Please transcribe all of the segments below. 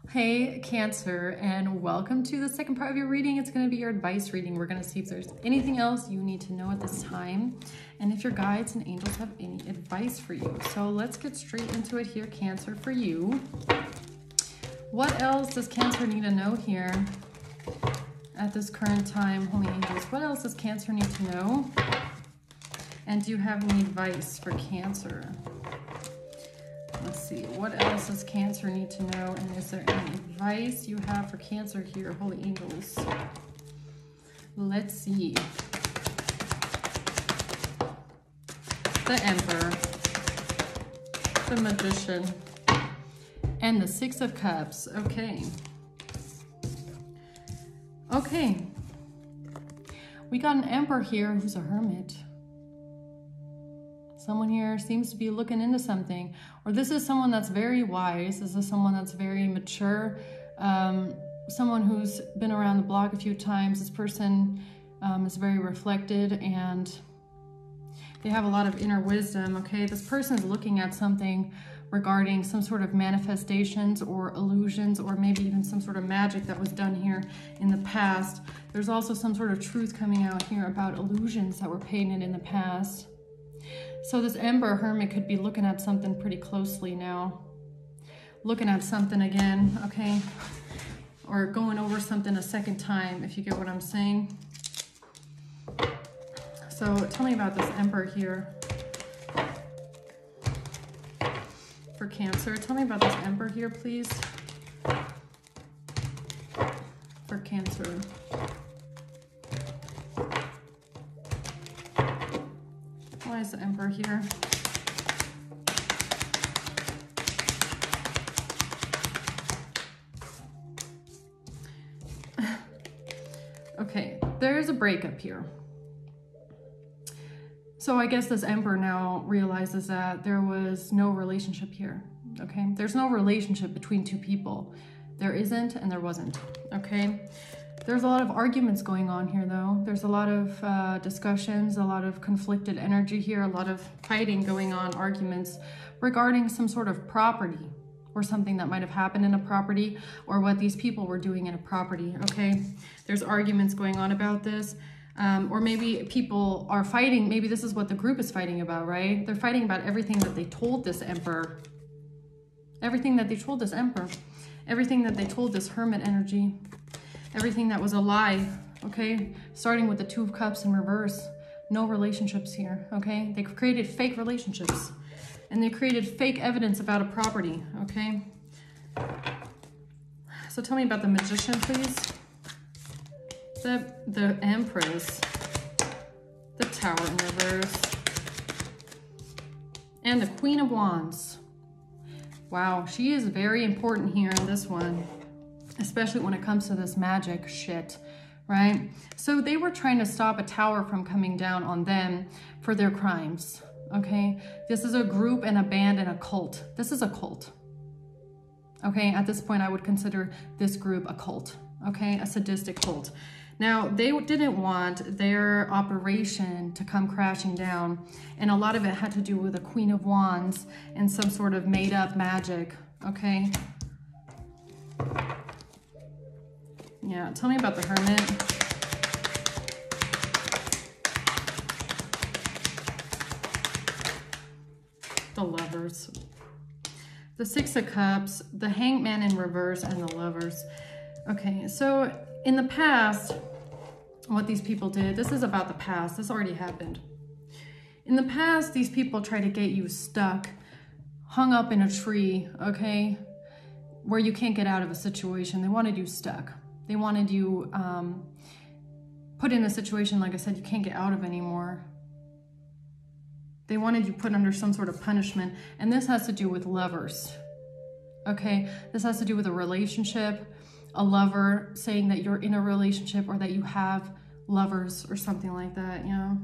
Hey Cancer, and welcome to the second part of your reading. It's going to be your advice reading. We're going to see if there's anything else you need to know at this time and if your guides and angels have any advice for you. So let's get straight into it here, Cancer, for you. What else does Cancer need to know here at this current time, Holy Angels? What else does Cancer need to know? And do you have any advice for Cancer? Let's see, what else does Cancer need to know? And is there any advice you have for Cancer here, Holy Angels? Let's see. The Emperor, the Magician, and the Six of Cups. Okay. Okay. We got an Emperor here who's a hermit. Someone here seems to be looking into something, or this is someone that's very wise. This is someone that's very mature, someone who's been around the block a few times. This person is very reflected and they have a lot of inner wisdom, okay? This person is looking at something regarding some sort of manifestations or illusions, or maybe even some sort of magic that was done here in the past. There's also some sort of truth coming out here about illusions that were painted in the past. So this Emperor Hermit could be looking at something pretty closely now. Looking at something again, okay? Or going over something a second time, if you get what I'm saying. So tell me about this Emperor here. For Cancer, tell me about this Emperor here, please. For Cancer. Why is the Emperor here? Okay, there's a breakup here. So I guess this Emperor now realizes that there was no relationship here, okay? There's no relationship between two people. There isn't and there wasn't, okay? There's a lot of arguments going on here, though. There's a lot of discussions, a lot of conflicted energy here, a lot of fighting going on, arguments regarding some sort of property or something that might have happened in a property or what these people were doing in a property, okay? There's arguments going on about this. Or maybe people are fighting. Maybe this is what the group is fighting about, right? They're fighting about everything that they told this Emperor. Everything that they told this Emperor. Everything that they told this Hermit energy. Everything that was a lie, okay? Starting with the Two of Cups in reverse. No relationships here, okay? They created fake relationships. And they created fake evidence about a property, okay? So tell me about the Magician, please. The Empress. The Tower in reverse. And the Queen of Wands. Wow, she is very important here in this one. Especially when it comes to this magic shit, right? So they were trying to stop a tower from coming down on them for their crimes, okay? This is a group and a band and a cult. This is a cult, okay? At this point, I would consider this group a cult, okay? A sadistic cult. Now, they didn't want their operation to come crashing down, and a lot of it had to do with the Queen of Wands and some sort of made-up magic, okay? Yeah, tell me about the Hermit. The Lovers. The Six of Cups, the Hangman in reverse, and the Lovers. Okay, so in the past, what these people did, this is about the past. This already happened. In the past, these people try to get you stuck, hung up in a tree, okay, where you can't get out of a situation. They wanted you stuck. They wanted you put in a situation, like I said, you can't get out of anymore. They wanted you put under some sort of punishment. And this has to do with lovers, okay? This has to do with a relationship, a lover saying that you're in a relationship or that you have lovers or something like that, you know?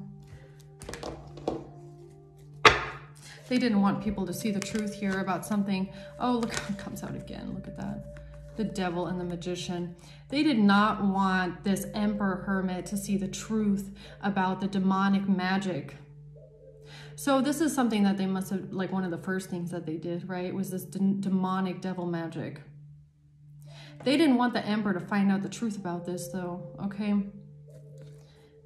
They didn't want people to see the truth here about something. Oh, look how it comes out again. Look at that. The Devil and the Magician. They did not want this Emperor Hermit to see the truth about the demonic magic. So this is something that they must have, like one of the first things that they did, right? Was this demonic devil magic. They didn't want the Emperor to find out the truth about this though, okay?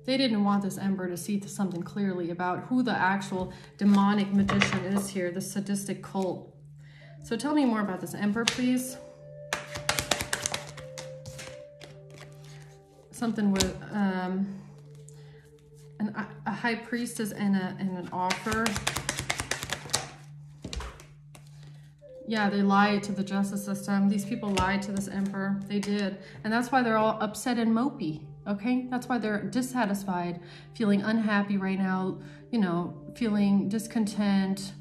They didn't want this Emperor to see something clearly about who the actual demonic magician is here, the sadistic cult. So tell me more about this Emperor, please. Something with a high priestess and an offer. Yeah, they lied to the justice system. These people lied to this Emperor. They did. And that's why they're all upset and mopey, okay? That's why they're dissatisfied, feeling unhappy right now, you know, feeling discontent,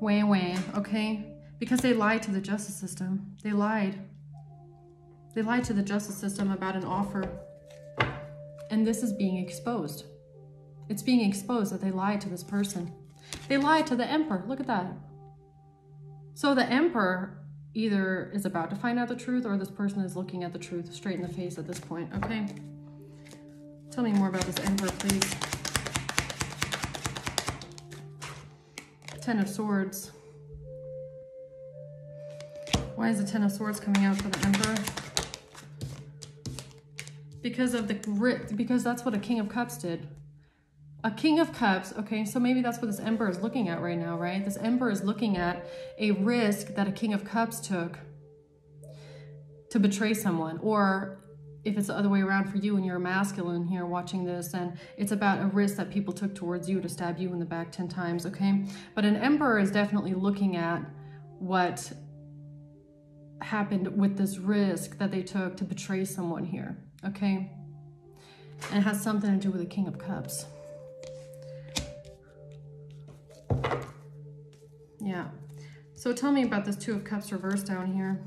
wah, okay? Because they lied to the justice system. They lied. They lied to the justice system about an offer. And this is being exposed. It's being exposed that they lied to this person. They lied to the Emperor. Look at that. So the Emperor either is about to find out the truth or this person is looking at the truth straight in the face at this point, okay? Tell me more about this Emperor, please. Ten of Swords. Why is the Ten of Swords coming out for the Emperor? Because that's what a King of Cups did. A King of Cups, okay, so maybe that's what this Emperor is looking at right now, right? This Emperor is looking at a risk that a King of Cups took to betray someone. Or if it's the other way around for you and you're a masculine here watching this, and it's about a risk that people took towards you to stab you in the back 10 times, okay? But an Emperor is definitely looking at what happened with this risk that they took to betray someone here, okay? And it has something to do with the King of Cups. Yeah. So tell me about this Two of Cups reversed down here.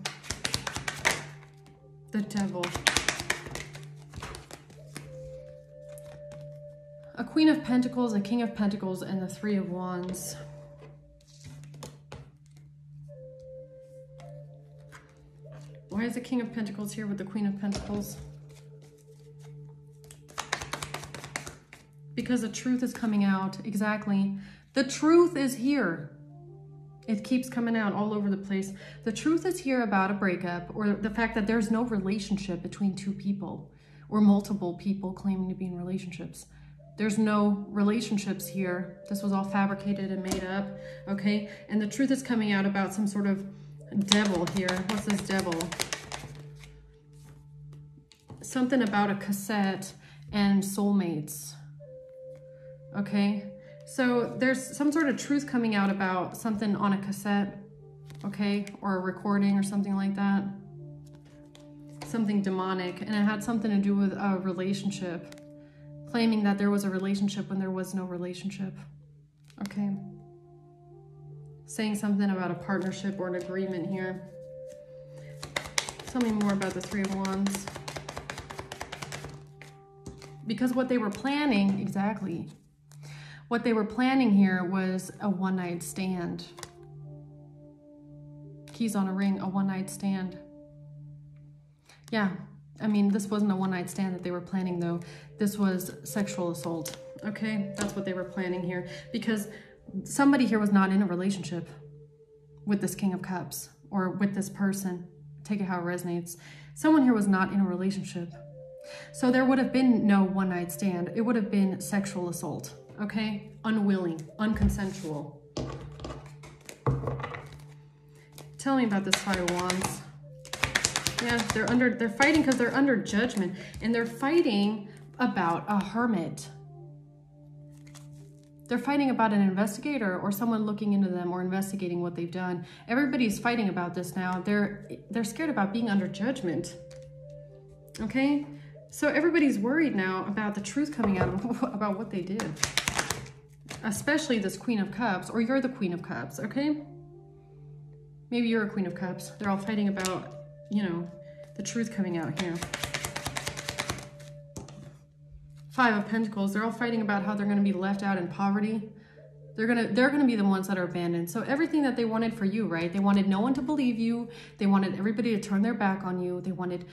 The Devil. A Queen of Pentacles, a King of Pentacles, and the Three of Wands. Why is the King of Pentacles here with the Queen of Pentacles? Because the truth is coming out. Exactly. The truth is here. It keeps coming out all over the place. The truth is here about a breakup, or the fact that there's no relationship between two people or multiple people claiming to be in relationships. There's no relationships here. This was all fabricated and made up, okay? And the truth is coming out about some sort of devil here. What's this devil? Something about a cassette and soulmates, okay? So there's some sort of truth coming out about something on a cassette, okay? Or a recording or something like that. Something demonic. And it had something to do with a relationship. Claiming that there was a relationship when there was no relationship. Okay. Saying something about a partnership or an agreement here. Tell me more about the Three of Wands. Because what they were planning, exactly. What they were planning here was a one-night stand. Keys on a ring, a one-night stand. Yeah, I mean, this wasn't a one-night stand that they were planning though. This was sexual assault, okay? That's what they were planning here. Because somebody here was not in a relationship with this King of Cups or with this person. Take it how it resonates. Someone here was not in a relationship. So there would have been no one-night stand. It would have been sexual assault. Okay, unwilling, unconsensual. Tell me about this Five of Wands. Yeah, they're fighting because they're under judgment, and they're fighting about a hermit. They're fighting about an investigator or someone looking into them or investigating what they've done. Everybody's fighting about this now. They're scared about being under judgment. Okay, so everybody's worried now about the truth coming out about what they did. Especially this Queen of Cups, or you're the Queen of Cups, okay? Maybe you're a Queen of Cups. They're all fighting about, you know, the truth coming out here. Five of Pentacles, they're all fighting about how they're going to be left out in poverty. They're gonna be the ones that are abandoned. So everything that they wanted for you, right? They wanted no one to believe you. They wanted everybody to turn their back on you. They wanted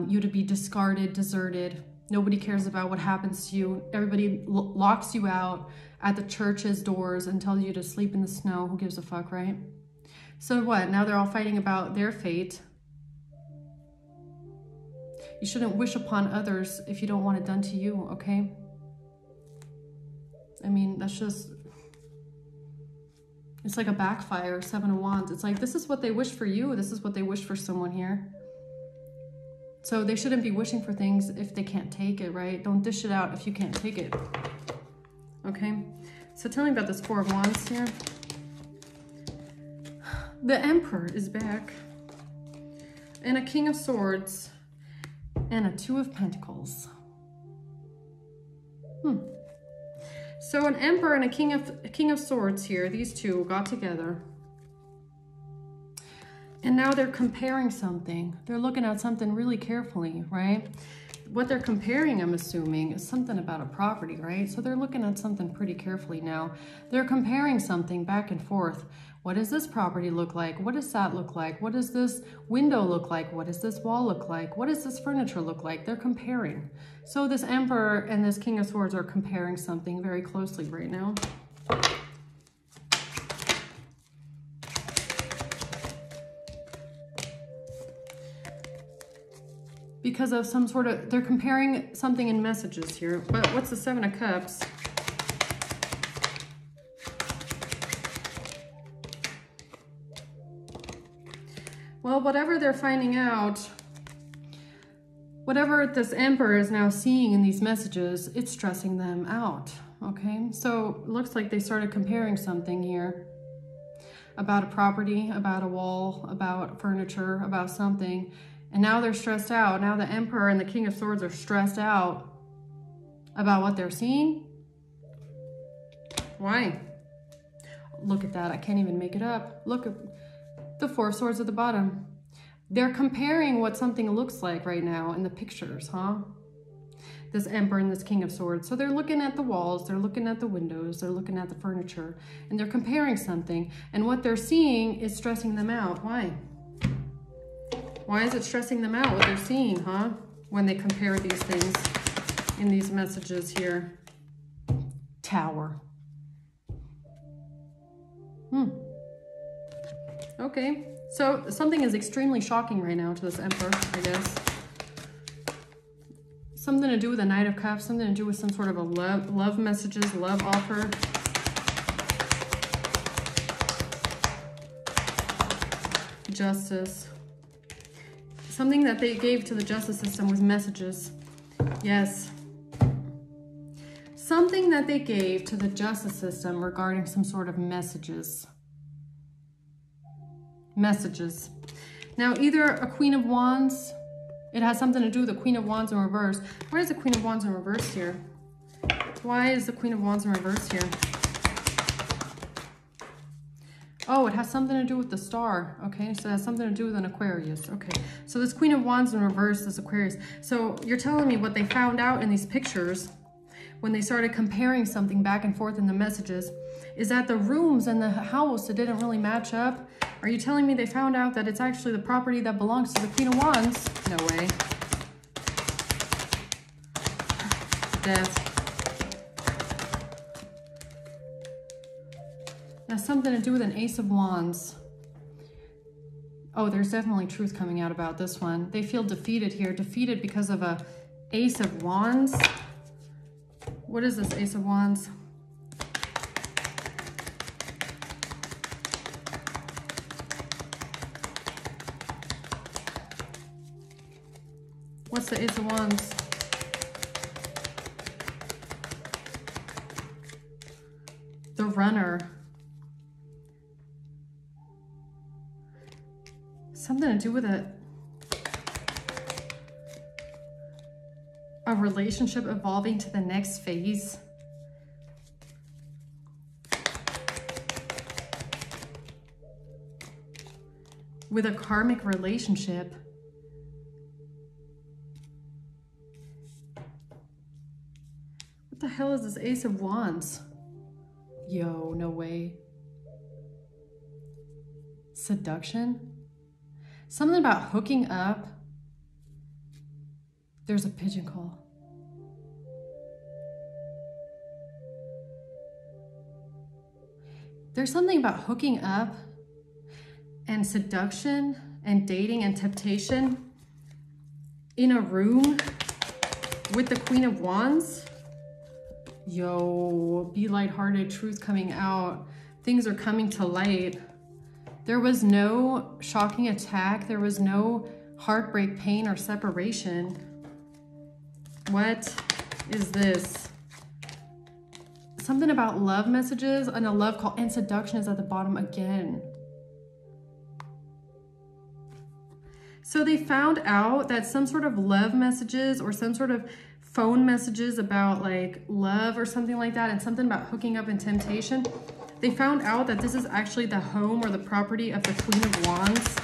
you to be discarded, deserted. Nobody cares about what happens to you. Everybody locks you out at the church's doors and tells you to sleep in the snow. Who gives a fuck, right? So what? Now they're all fighting about their fate. You shouldn't wish upon others if you don't want it done to you, okay? I mean, that's just, it's like a backfire, Seven of Wands. It's like, this is what they wish for you. This is what they wish for someone here. So they shouldn't be wishing for things if they can't take it, right? Don't dish it out if you can't take it. Okay? So tell me about this Four of Wands here. The Emperor is back. And a King of Swords. And a Two of Pentacles. So an Emperor and a King of Swords here. These two got together. And now they're comparing something. They're looking at something really carefully, right? What they're comparing, I'm assuming, is something about a property, right? So they're looking at something pretty carefully now. They're comparing something back and forth. What does this property look like? What does that look like? What does this window look like? What does this wall look like? What does this furniture look like? They're comparing. So this Emperor and this King of Swords are comparing something very closely right now. Because of some sort of, they're comparing something in messages here. But what's the Seven of Cups? Well, whatever they're finding out, whatever this Emperor is now seeing in these messages, it's stressing them out, okay? So it looks like they started comparing something here about a property, about a wall, about furniture, about something. And now they're stressed out. Now the Emperor and the King of Swords are stressed out about what they're seeing. Why? Look at that. I can't even make it up. Look at the Four of Swords at the bottom. They're comparing what something looks like right now in the pictures, huh? This Emperor and this King of Swords. So they're looking at the walls, they're looking at the windows, they're looking at the furniture, and they're comparing something. And what they're seeing is stressing them out. Why? Why is it stressing them out, what they're seeing, huh? When they compare these things in these messages here. Tower. Okay, so something is extremely shocking right now to this Emperor, I guess. Something to do with a Knight of Cups, something to do with some sort of a love messages, love offer. Justice. Something that they gave to the justice system was messages. Yes. Something that they gave to the justice system regarding some sort of messages. Messages. Now, either a Queen of Wands, it has something to do with the Queen of Wands in reverse. Why is the Queen of Wands in reverse here? Why is the Queen of Wands in reverse here? Oh, it has something to do with the star. Okay, so it has something to do with an Aquarius. Okay, so this Queen of Wands in reverse is Aquarius. So you're telling me what they found out in these pictures when they started comparing something back and forth in the messages is that the rooms in the house, it didn't really match up. Are you telling me they found out that it's actually the property that belongs to the Queen of Wands? No way. Death. That's something to do with an Ace of Wands. Oh, there's definitely truth coming out about this one. They feel defeated here. Defeated because of a Ace of Wands. What is this Ace of Wands? What's the Ace of Wands? The Runner. Something to do with a relationship evolving to the next phase. With a karmic relationship. What the hell is this Ace of Wands? Yo, no way. Seduction? Something about hooking up. There's a pigeon call. There's something about hooking up and seduction and dating and temptation in a room with the Queen of Wands. Yo, be lighthearted, truth coming out. Things are coming to light. There was no shocking attack. There was no heartbreak, pain, or separation. What is this? Something about love messages and a love call, and seduction is at the bottom again. So they found out that some sort of love messages or some sort of phone messages about like love or something like that, and something about hooking up and temptation. They found out that this is actually the home or the property of the Queen of Wands.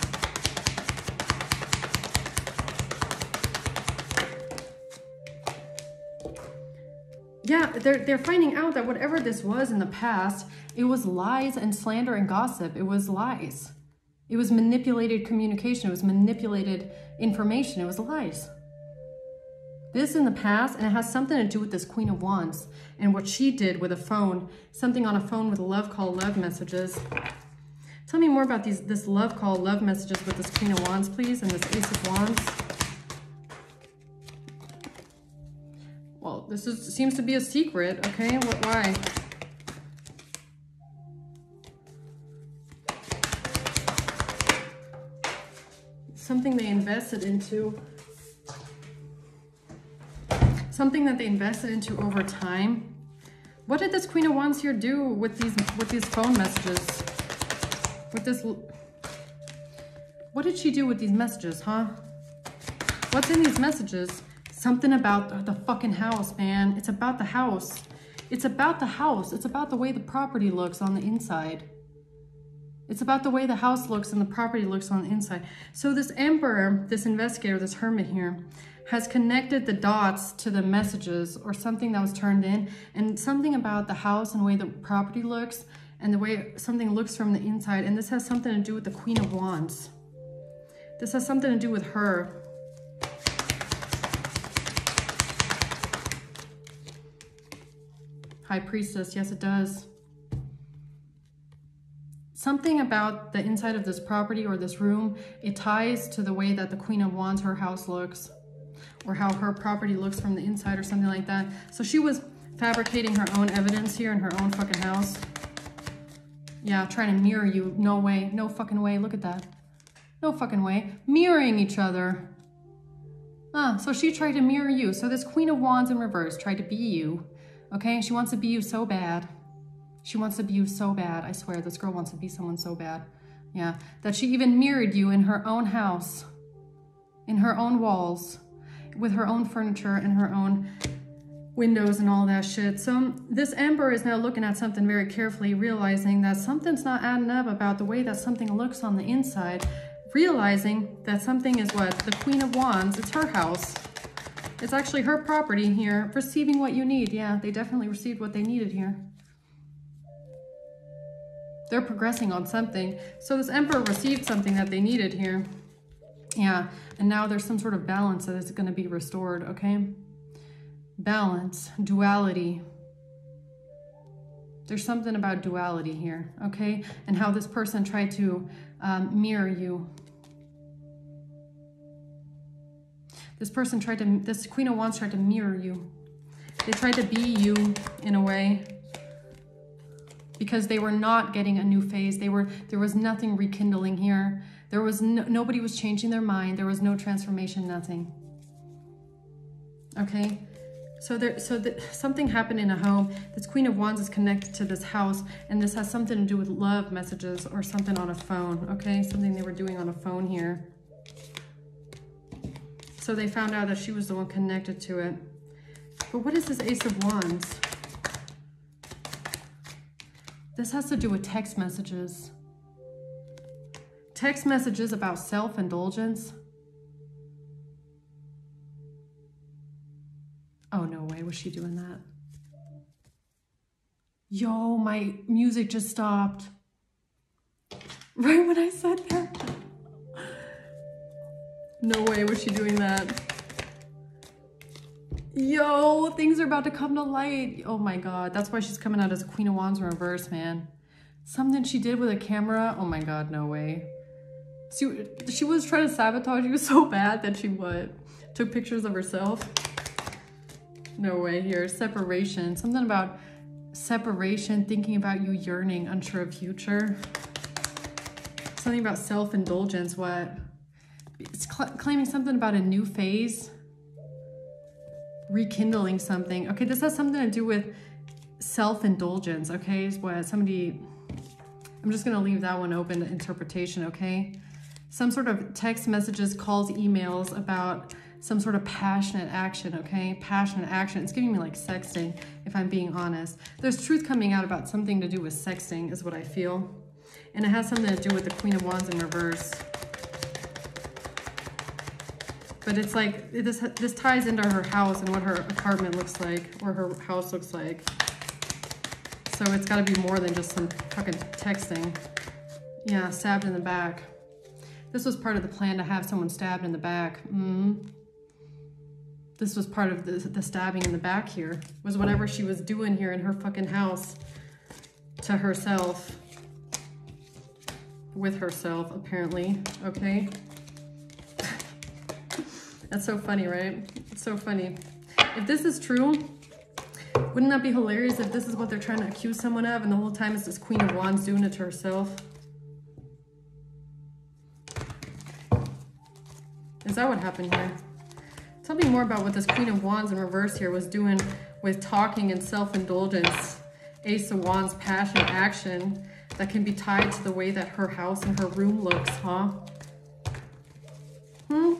Yeah, they're finding out that whatever this was in the past, it was lies and slander and gossip. It was lies. It was manipulated communication. It was manipulated information. It was lies. This in the past, and it has something to do with this Queen of Wands and what she did with a phone, something on a phone with a love call, love messages. Tell me more about this love call, love messages with this Queen of Wands, please, and this Ace of Wands. Well, this seems to be a secret, okay? Why? Something they invested into. Something that they invested into over time. What did this Queen of Wands here do with these phone messages? With this, what did she do with these messages, huh? What's in these messages? Something about the fucking house, man. It's about the house. It's about the house. It's about the way the property looks on the inside. It's about the way the house looks and the property looks on the inside. So this Emperor, this investigator, this hermit here, has connected the dots to the messages or something that was turned in, and something about the house and the way the property looks and the way something looks from the inside. And this has something to do with the Queen of Wands. This has something to do with her. High Priestess, yes it does. Something about the inside of this property or this room, it ties to the way that the Queen of Wands, her house looks, or how her property looks from the inside or something like that. So she was fabricating her own evidence here in her own fucking house. Yeah, trying to mirror you. No way, no fucking way, look at that. No fucking way. Mirroring each other. So she tried to mirror you. So this Queen of Wands in reverse tried to be you. Okay, she wants to be you so bad. She wants to be you so bad. I swear, this girl wants to be someone so bad. Yeah, that she even mirrored you in her own house, in her own walls, with her own furniture and her own windows and all that shit. So this Emperor is now looking at something very carefully, realizing that something's not adding up about the way that something looks on the inside, realizing that something is what? The Queen of Wands, it's her house. It's actually her property here, receiving what you need. Yeah, they definitely received what they needed here. They're progressing on something. So this Emperor received something that they needed here. Yeah, and now there's some sort of balance that is going to be restored, okay? Balance, duality. There's something about duality here, okay? And how this person tried to mirror you. This Queen of Wands tried to mirror you. They tried to be you in a way, because they were not getting a new phase. There was nothing rekindling here. There was nobody was changing their mind. There was no transformation, nothing. Okay, so something happened in a home. This Queen of Wands is connected to this house, and this has something to do with love messages or something on a phone. Okay, something they were doing on a phone here. So they found out that she was the one connected to it. But what is this Ace of Wands? This has to do with text messages. Text messages about self-indulgence. Oh, no way was she doing that. Yo, my music just stopped. Right when I said that. No way was she doing that. Yo, things are about to come to light. Oh my God, that's why she's coming out as a Queen of Wands in reverse, man. Something she did with a camera. Oh my God, no way. She was trying to sabotage you so bad that she what? Took pictures of herself. No way here. Separation. Something about separation, thinking about you yearning, unsure of future. Something about self-indulgence. What? It's claiming something about a new phase. Rekindling something. Okay, this has something to do with self-indulgence. Okay, is what somebody... I'm just going to leave that one open to interpretation, okay? Some sort of text messages, calls, emails about some sort of passionate action, okay? Passionate action. It's giving me like sexting, if I'm being honest. There's truth coming out about something to do with sexting, is what I feel. And it has something to do with the Queen of Wands in reverse. But it's like, this ties into her house and what her apartment looks like, or her house looks like. So it's got to be more than just some fucking texting. Yeah, stabbed in the back. This was part of the plan to have someone stabbed in the back. This was part of the stabbing in the back here. Was whatever she was doing here in her fucking house to herself. With herself, apparently. Okay. That's so funny, right? It's so funny. If this is true, wouldn't that be hilarious if this is what they're trying to accuse someone of and the whole time it's this Queen of Wands doing it to herself? Is that what happened here? Tell me more about what this Queen of Wands in reverse here was doing with talking and self-indulgence. Ace of Wands, passion, action that can be tied to the way that her house and her room looks, huh?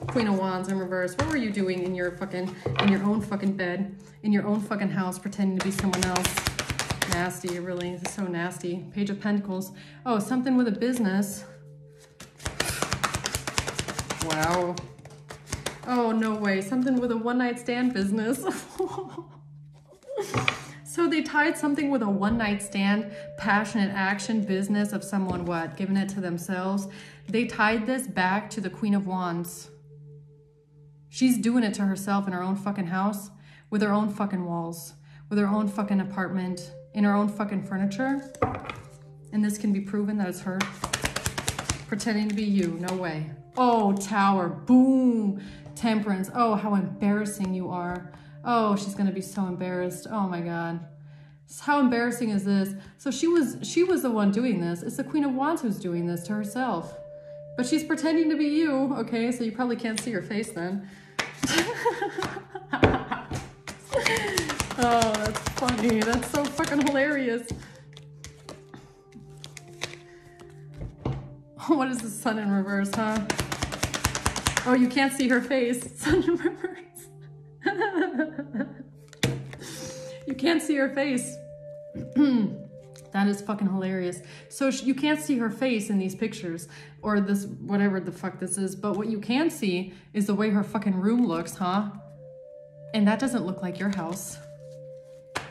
Queen of Wands in reverse. What were you doing in your own fucking bed, in your own fucking house, pretending to be someone else? Nasty, really. This is so nasty. Page of Pentacles. Oh, something with a business. Wow. Oh, no way. Something with a one-night stand business. So they tied something with a one-night stand, passionate action, business of someone, what? Giving it to themselves. They tied this back to the Queen of Wands. She's doing it to herself in her own fucking house, with her own fucking walls, with her own fucking apartment, in her own fucking furniture. And this can be proven that it's her. Pretending to be you. No way. Oh, Tower. Boom. Temperance. Oh, how embarrassing you are. Oh, she's going to be so embarrassed. Oh my God. How embarrassing is this? So she was the one doing this. It's the Queen of Wands who's doing this to herself. But she's pretending to be you. Okay, so you probably can't see her face then. Oh, that's funny. That's so fucking hilarious. What is the Sun in reverse, huh? Oh, you can't see her face. Sun in reverse. You can't see her face. That is fucking hilarious. So you can't see her face in these pictures or this, whatever the fuck this is. But what you can see is the way her fucking room looks, huh? And that doesn't look like your house.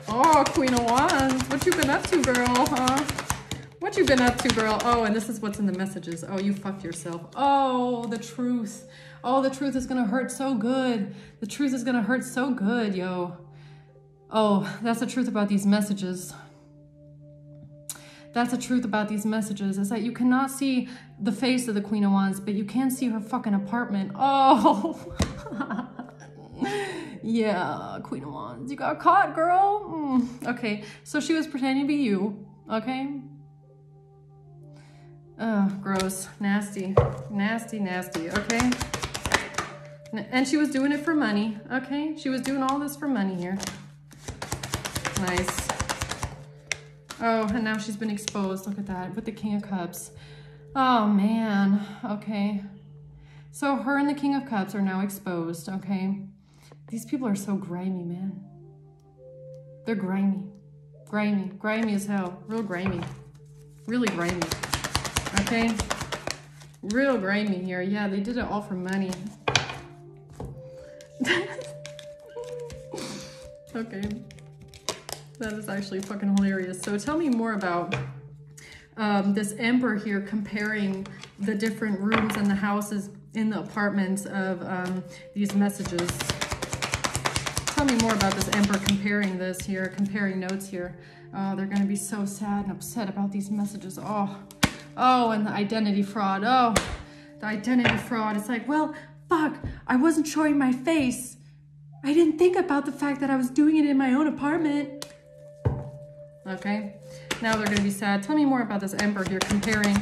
Oh, Queen of Wands. What you been up to, girl, huh? What you been up to, girl? Oh, and this is what's in the messages. Oh, you fucked yourself. Oh, the truth. Oh, the truth is gonna hurt so good. The truth is gonna hurt so good, yo. Oh, that's the truth about these messages. That's the truth about these messages, is that you cannot see the face of the Queen of Wands, but you can see her fucking apartment. Oh. Yeah, Queen of Wands, you got caught, girl. Okay, so she was pretending to be you, okay? Gross, nasty, nasty, nasty, okay? And she was doing it for money, okay? She was doing all this for money here. Nice. Oh, and now she's been exposed. Look at that, with the King of Cups. Oh, man. Okay. So her and the King of Cups are now exposed, okay? These people are so grimy, man. They're grimy. Grimy. Grimy as hell. Real grimy. Really grimy. Okay? Real grimy here. Yeah, they did it all for money. Okay. That is actually fucking hilarious. So tell me more about this Emperor here comparing the different rooms and the houses in the apartments of these messages. Tell me more about this Emperor comparing this here, comparing notes here. Oh, they're going to be so sad and upset about these messages. Oh, and the identity fraud. Oh, the identity fraud. It's like, well, fuck, I wasn't showing my face. I didn't think about the fact that I was doing it in my own apartment. Okay, now they're gonna be sad. Tell me more about this Emperor here, comparing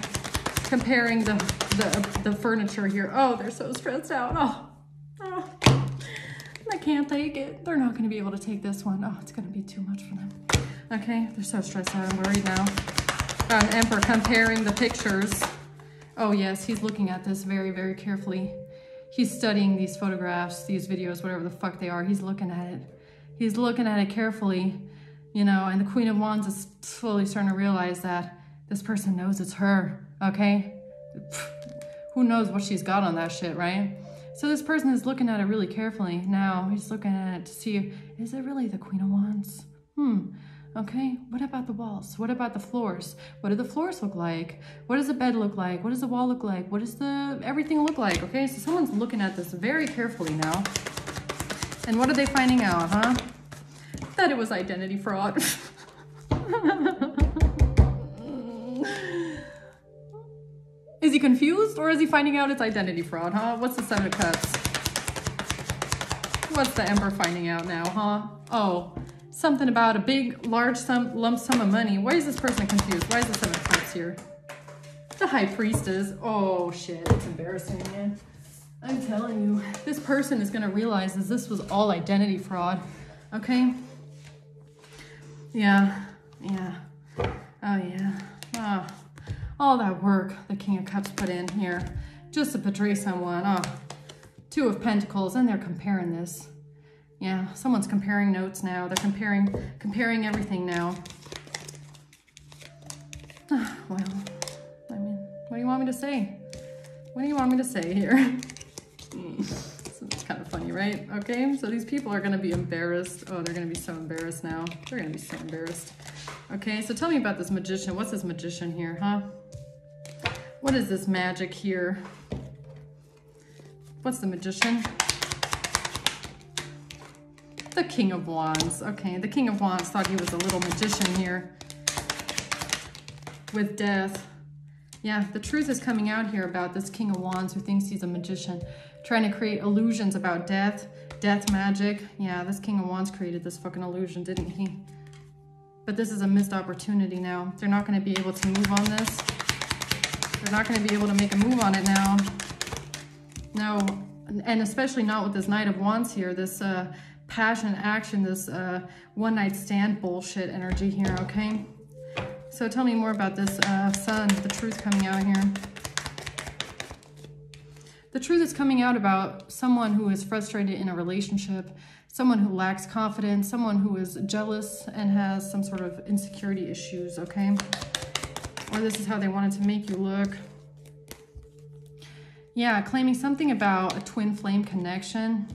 the furniture here. Oh, they're so stressed out. Oh, I can't take it. They're not gonna be able to take this one. Oh, it's gonna be too much for them. Okay, they're so stressed out and worried now. Got an Emperor comparing the pictures. Oh yes, he's looking at this very, very carefully. He's studying these photographs, these videos, whatever the fuck they are. He's looking at it. He's looking at it carefully, you know, and the Queen of Wands is slowly starting to realize that this person knows it's her, okay? Who knows what she's got on that shit, right? So this person is looking at it really carefully. Now he's looking at it to see, is it really the Queen of Wands? Okay, what about the walls? What about the floors? What do the floors look like? What does the bed look like? What does the wall look like? What does everything look like? Okay, so someone's looking at this very carefully now. And what are they finding out, huh? That it was identity fraud. Is he confused or is he finding out it's identity fraud, huh? What's the Seven of Cups? What's the Emperor finding out now, huh? Oh. Something about a big, large lump sum of money. Why is this person confused? Why is the Seven of Cups here? The High Priestess. Oh shit, it's embarrassing again. I'm telling you, this person is gonna realize that this was all identity fraud. Okay? Yeah. Oh yeah. Oh, all that work the King of Cups put in here just to betray someone. Oh, Two of Pentacles, and they're comparing this. Yeah, someone's comparing notes now. They're comparing everything now. Well, I mean, what do you want me to say? What do you want me to say here? So it's kind of funny, right? Okay, so these people are going to be embarrassed. Oh, they're going to be so embarrassed now. They're going to be so embarrassed. Okay, so tell me about this Magician. What's this Magician here, huh? What is this magic here? What's the Magician? The King of Wands. Okay, the King of Wands thought he was a little magician here with death. Yeah, the truth is coming out here about this King of Wands who thinks he's a magician, trying to create illusions about death magic. Yeah, this King of Wands created this fucking illusion, didn't he? But this is a missed opportunity now. They're not going to be able to move on this. They're not going to be able to make a move on it now. No, and especially not with this Knight of Wands here, this passion, action, this one-night stand bullshit energy here, okay? So tell me more about this Sun, the truth coming out here. The truth is coming out about someone who is frustrated in a relationship, someone who lacks confidence, someone who is jealous and has some sort of insecurity issues, okay? Or this is how they wanted to make you look. Yeah, claiming something about a twin flame connection.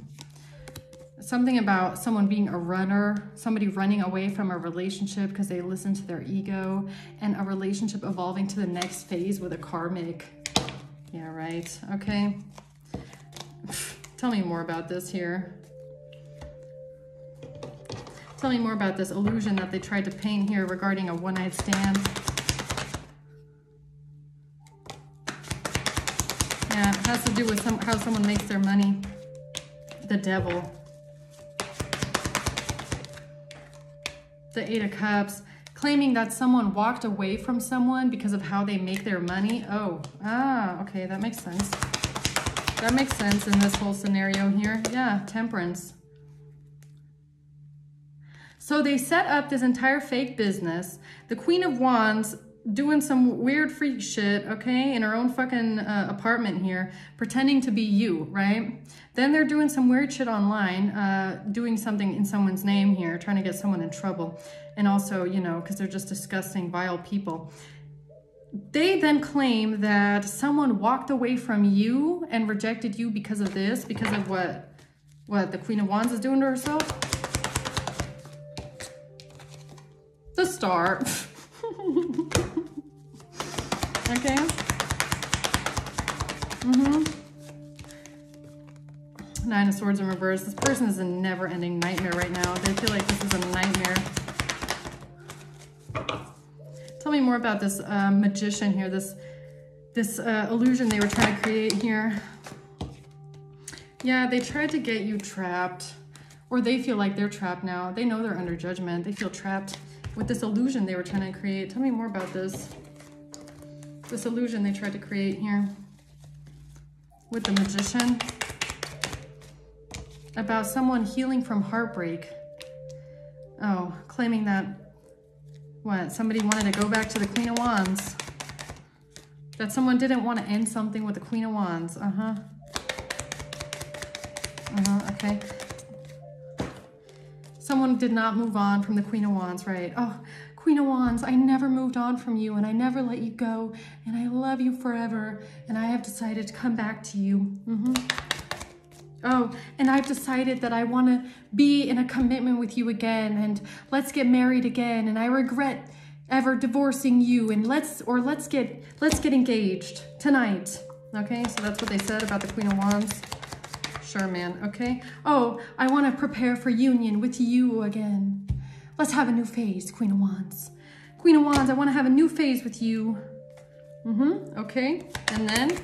Something about someone being a runner, somebody running away from a relationship because they listen to their ego, and a relationship evolving to the next phase with a karmic. Yeah, right. Okay. Tell me more about this here. Tell me more about this illusion that they tried to paint here regarding a one-night stand. Yeah, it has to do with how someone makes their money. The Devil. The Eight of Cups, claiming that someone walked away from someone because of how they make their money. Oh, okay, that makes sense. That makes sense in this whole scenario here. Yeah, Temperance. So they set up this entire fake business. The Queen of Wands doing some weird freak shit, okay, in her own fucking apartment here, pretending to be you, right? Then they're doing some weird shit online, doing something in someone's name here, trying to get someone in trouble. And also, you know, because they're just disgusting, vile people. They then claim that someone walked away from you and rejected you because of this, because of what the Queen of Wands is doing to herself. The Star. Okay. Nine of Swords in reverse. This person is a never-ending nightmare right now. They feel like this is a nightmare. Tell me more about this Magician here, this illusion they were trying to create here. Yeah, they tried to get you trapped, or they feel like they're trapped now. They know they're under judgment. They feel trapped with this illusion they were trying to create. Tell me more about this. This illusion they tried to create here with the Magician about someone healing from heartbreak. Oh, claiming that, what, somebody wanted to go back to the Queen of Wands. That someone didn't want to end something with the Queen of Wands. Okay. Someone did not move on from the Queen of Wands, right? Oh, Queen of Wands, I never moved on from you, and I never let you go, and I love you forever, and I have decided to come back to you. Oh, and I've decided that I want to be in a commitment with you again, and let's get married again, and I regret ever divorcing you, and let's get engaged tonight. Okay, so that's what they said about the Queen of Wands. Sure, man. Okay. Oh, I want to prepare for union with you again. Let's have a new phase, Queen of Wands. Queen of Wands, I want to have a new phase with you. Okay. And then,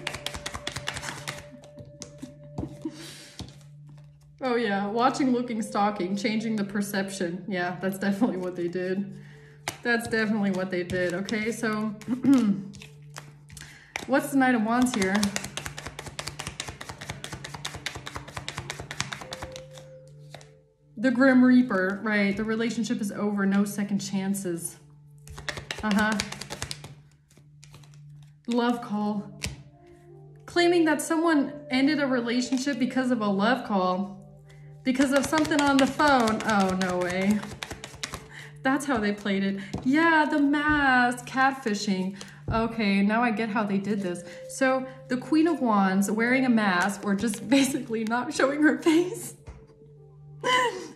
oh yeah, watching, looking, stalking, changing the perception. Yeah, that's definitely what they did. That's definitely what they did. Okay, so what's the Knight of Wands here? The Grim Reaper, right? The relationship is over, no second chances. Love call. Claiming that someone ended a relationship because of a love call. Because of something on the phone. Oh, no way. That's how they played it. Yeah, the mask, catfishing. Okay, now I get how they did this. So the Queen of Wands wearing a mask, or just basically not showing her face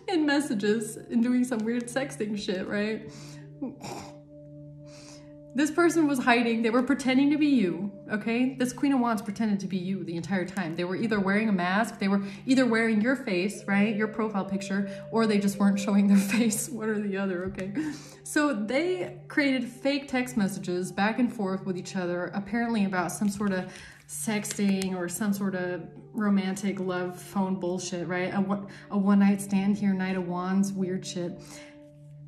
in messages and doing some weird sexting shit, right? This person was hiding. They were pretending to be you, okay? This Queen of Wands pretended to be you the entire time. They were either wearing a mask, they were either wearing your face, right? Your profile picture, or they just weren't showing their face, one or the other, okay? So they created fake text messages back and forth with each other, apparently about some sort of sexting or some sort of romantic love phone bullshit, right? A one-night stand here, Knight of Wands, weird shit.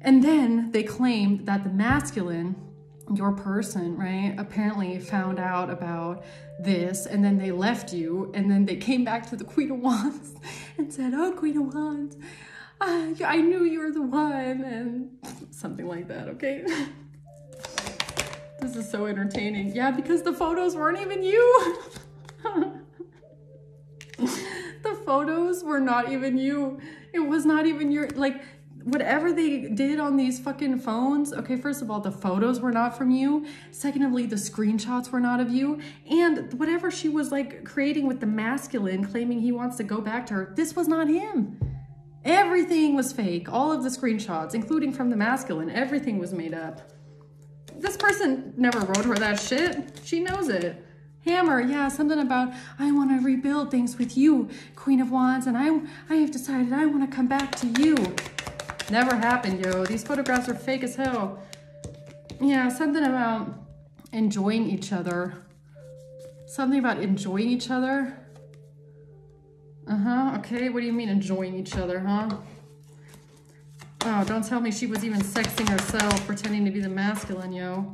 And then they claimed that the masculine, your person, right, apparently found out about this, and then they left you, and then they came back to the Queen of Wands and said, oh, Queen of Wands, I knew you were the one, and something like that, okay? This is so entertaining. Yeah, because the photos weren't even you. The photos were not even you. It was not even your, like, whatever they did on these fucking phones, okay, first of all, the photos were not from you. Secondly, the screenshots were not of you. And whatever she was like creating with the masculine, claiming he wants to go back to her, this was not him. Everything was fake. All of the screenshots, including from the masculine, everything was made up. This person never wrote her that shit. She knows it. Hammer, yeah, something about, I want to rebuild things with you, Queen of Wands, and I have decided I want to come back to you. Never happened, yo. These photographs are fake as hell. Yeah, something about enjoying each other. Something about enjoying each other. Okay, what do you mean enjoying each other, huh? Oh, don't tell me she was even sexting herself, pretending to be the masculine, yo.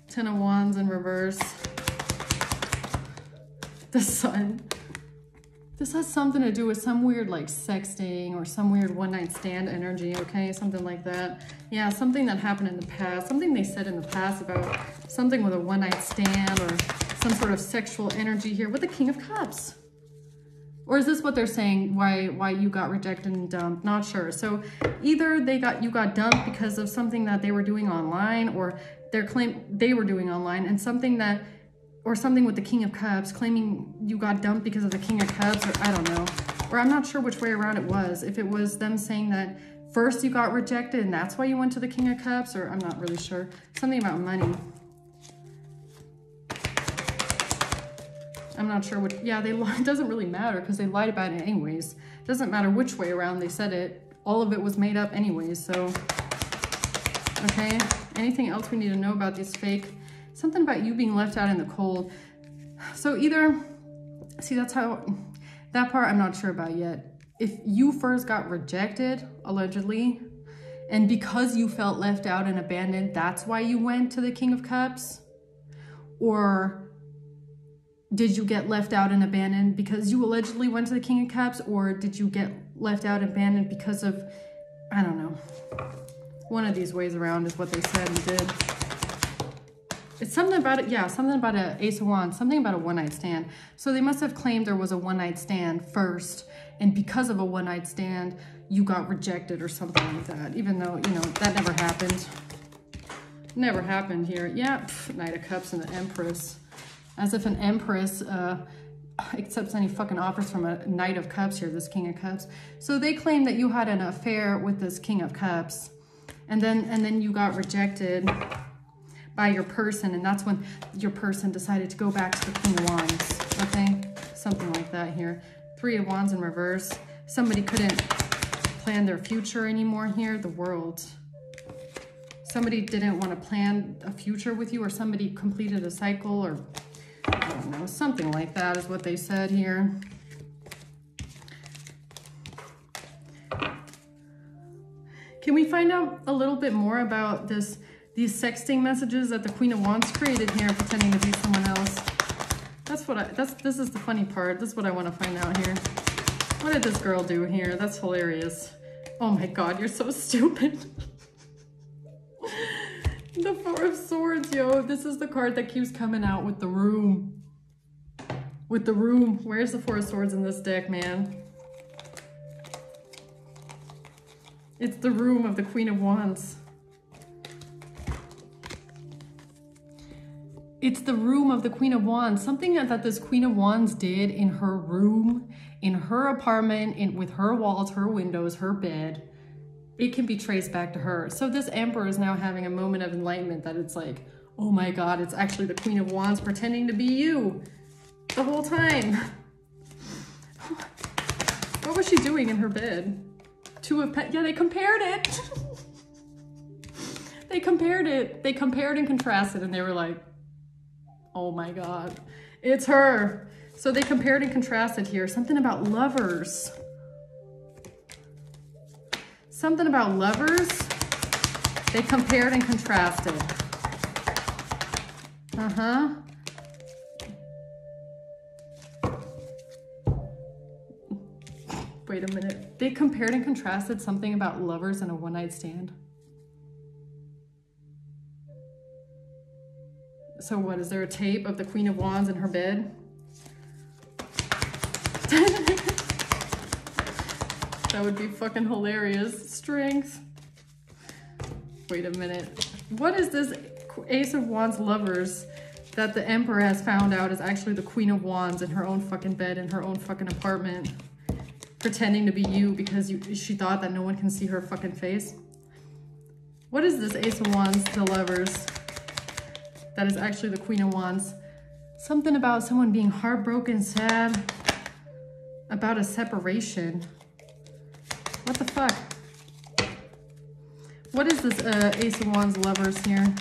10 of Wands in reverse. The Sun. This has something to do with some weird like sexting or some weird one-night stand energy, okay? Something like that. Yeah, something that happened in the past. Something they said in the past about something with a one-night stand or some sort of sexual energy here with the King of Cups. Or is this what they're saying, why you got rejected and dumped? Not sure. So either you got dumped because of something that they were doing online, or their claim they were doing online, and something with the King of Cups, claiming you got dumped because of the King of Cups, or I don't know. Or I'm not sure which way around it was. If it was them saying that first you got rejected and that's why you went to the King of Cups, or I'm not really sure. Something about money. I'm not sure which, yeah, it doesn't really matter because they lied about it anyways. It doesn't matter which way around they said it. All of it was made up anyways, so. Okay, anything else we need to know about these fake? Something about you being left out in the cold. So either, see, that's how, That part I'm not sure about yet. If you first got rejected, allegedly, and because you felt left out and abandoned, that's why you went to the King of Cups? Or did you get left out and abandoned because you allegedly went to the King of Cups? Or did you get left out and abandoned because of, I don't know. One of these ways around is what they said and did. It's something about it, yeah, something about an Ace of Wands, something about a one-night stand. So they must have claimed there was a one-night stand first, and because of a one-night stand, you got rejected or something like that, even though, you know, that never happened. Never happened here. Yeah, Knight of Cups and the Empress. As if an Empress accepts any fucking offers from a Knight of Cups here, this King of Cups. So they claim that you had an affair with this King of Cups, and then you got rejected by your person, and that's when your person decided to go back to the Queen of Wands, okay? Something like that here. Three of Wands in reverse. Somebody couldn't plan their future anymore here. The World. Somebody didn't want to plan a future with you, or somebody completed a cycle, or I don't know, something like that is what they said here. Can we find out a little bit more about these sexting messages that the Queen of Wands created here, pretending to be someone else? This is the funny part. This is what I want to find out here. What did this girl do here? That's hilarious. Oh my God, you're so stupid. The Four of Swords, yo. This is the card that keeps coming out with the Room. With the Room. Where's the Four of Swords in this deck, man? It's the Room of the Queen of Wands. It's the room of the Queen of Wands. Something that this Queen of Wands did in her room, in her apartment, with her walls, her windows, her bed, it can be traced back to her. So this Emperor is now having a moment of enlightenment that it's like, oh my God, it's actually the Queen of Wands pretending to be you the whole time. What was she doing in her bed? Yeah, they compared it. They compared it. They compared and contrasted, and they were like, oh my God, it's her. So they compared and contrasted here. Something about lovers. Something about lovers. They compared and contrasted. Uh-huh. Wait a minute. They compared and contrasted something about lovers and a one-night stand. So what, is there a tape of the Queen of Wands in her bed? That would be fucking hilarious. Strength. Wait a minute. What is this Ace of Wands lovers that the Emperor has found out is actually the Queen of Wands in her own fucking bed, in her own fucking apartment, pretending to be you because she thought that no one can see her fucking face? What is this Ace of Wands, the lovers, that is actually the Queen of Wands? Something about someone being heartbroken, sad, about a separation. What the fuck? What is this Ace of Wands lovers here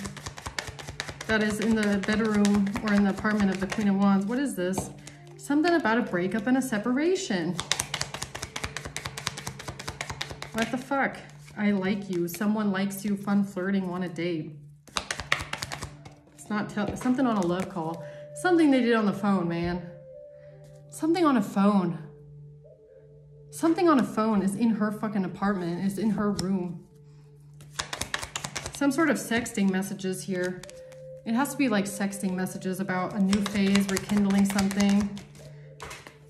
that is in the bedroom or in the apartment of the Queen of Wands? What is this? Something about a breakup and a separation. What the fuck? I like you. Someone likes you. Fun flirting. Want a date. It's not something on a love call. Something they did on the phone, man. Something on a phone. Something on a phone is in her fucking apartment. Is in her room. Some sort of sexting messages here. It has to be like sexting messages about a new phase, rekindling something.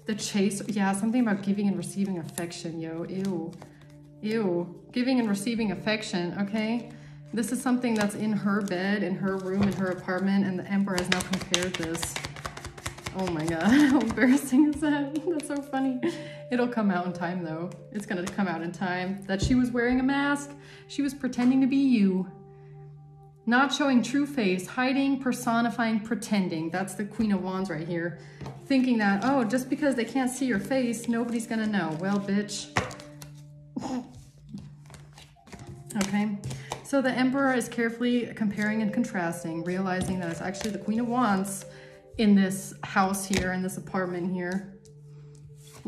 The chase. Yeah, something about giving and receiving affection, yo. Ew. Ew. Giving and receiving affection, okay? This is something that's in her bed, in her room, in her apartment, and the Emperor has now compared this. Oh my God, how embarrassing is that? That's so funny. It'll come out in time though. It's gonna come out in time that she was wearing a mask. She was pretending to be you. Not showing true face, hiding, personifying, pretending. That's the Queen of Wands right here. Thinking that, oh, just because they can't see your face, nobody's gonna know. Well, bitch. Okay, so the Emperor is carefully comparing and contrasting, realizing that it's actually the Queen of Wands in this house here, in this apartment here.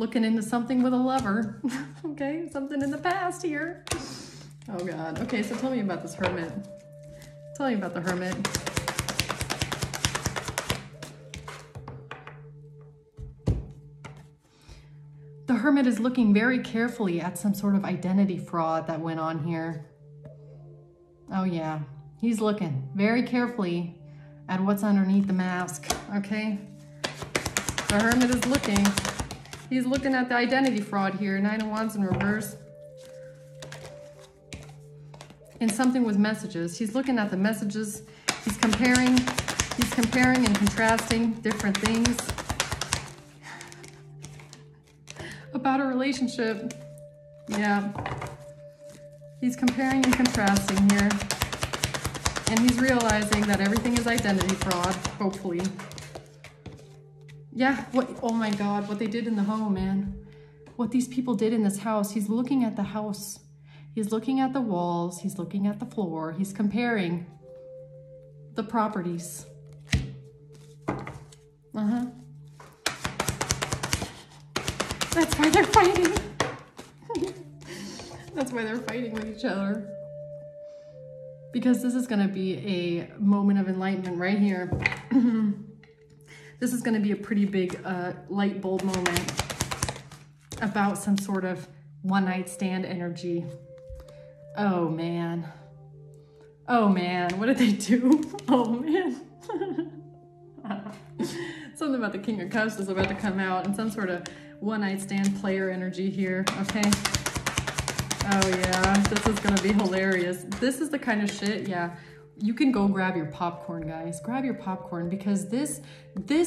looking into something with a lover. Okay, something in the past here. Oh God. Okay, so tell me about this Hermit. Tell me about the Hermit. The Hermit is looking very carefully at some sort of identity fraud that went on here. Oh yeah, he's looking very carefully at what's underneath the mask, okay? The Hermit is looking. He's looking at the identity fraud here, 9 of Wands in reverse. And something with messages. He's looking at the messages. He's comparing and contrasting different things about a relationship. Yeah. He's comparing and contrasting here. And he's realizing that everything is identity fraud, hopefully. Yeah, oh my God, what they did in the home, man. What these people did in this house. He's looking at the house. He's looking at the walls. He's looking at the floor. He's comparing the properties. That's why they're fighting. That's why they're fighting with each other. Because this is going to be a moment of enlightenment right here. This is going to be a pretty big light bulb moment about some sort of one-night stand energy. Oh, man. Oh, man. What did they do? Oh, man. Something about the King of Cups is about to come out and some sort of one-night stand player energy here, okay? Oh, yeah. This is going to be hilarious. This is the kind of shit, yeah. You can go grab your popcorn, guys. Grab your popcorn because this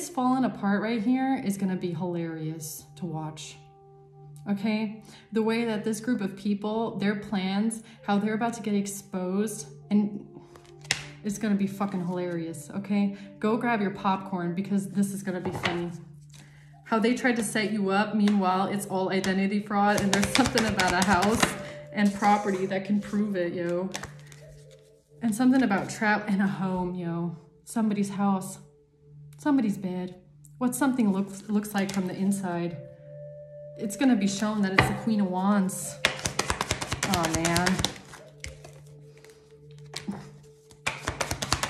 falling apart right here is going to be hilarious to watch. Okay, the way that this group of people, their plans, how they're about to get exposed, and it's gonna be fucking hilarious, okay? Go grab your popcorn because this is gonna be funny. How they tried to set you up, meanwhile, it's all identity fraud, and there's something about a house and property that can prove it, yo. And something about trap in a home, yo. Somebody's house, somebody's bed. What something looks like from the inside. It's going to be shown that it's the Queen of Wands. Oh, man.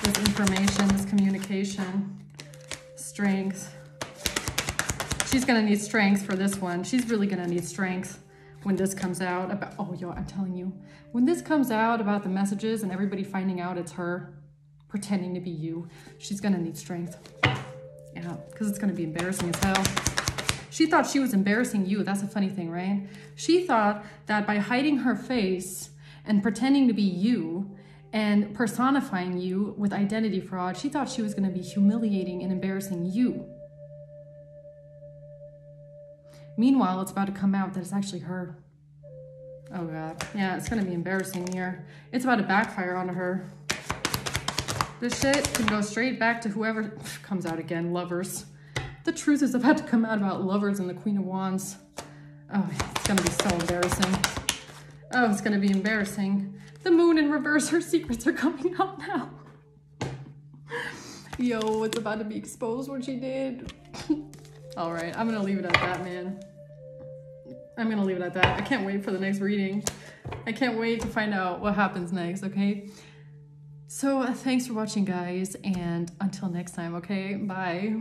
This information, this communication, strength. She's going to need strength for this one. She's really going to need strength when this comes out about, oh, yo, I'm telling you. When this comes out about the messages and everybody finding out it's her pretending to be you, she's going to need strength. Yeah, because it's going to be embarrassing as hell. She thought she was embarrassing you. That's a funny thing, right? She thought that by hiding her face and pretending to be you and personifying you with identity fraud, she thought she was going to be humiliating and embarrassing you. Meanwhile, it's about to come out that it's actually her. Oh, God. Yeah, it's going to be embarrassing here. It's about to backfire onto her. This shit can go straight back to whoever comes out again, lovers. The truth is about to come out about lovers and the Queen of Wands. Oh, it's going to be so embarrassing. Oh, it's going to be embarrassing. The Moon in reverse, her secrets are coming out now. Yo, it's about to be exposed what she did. All right, I'm going to leave it at that, man. I'm going to leave it at that. I can't wait for the next reading. I can't wait to find out what happens next, okay? So thanks for watching, guys, and until next time, okay? Bye.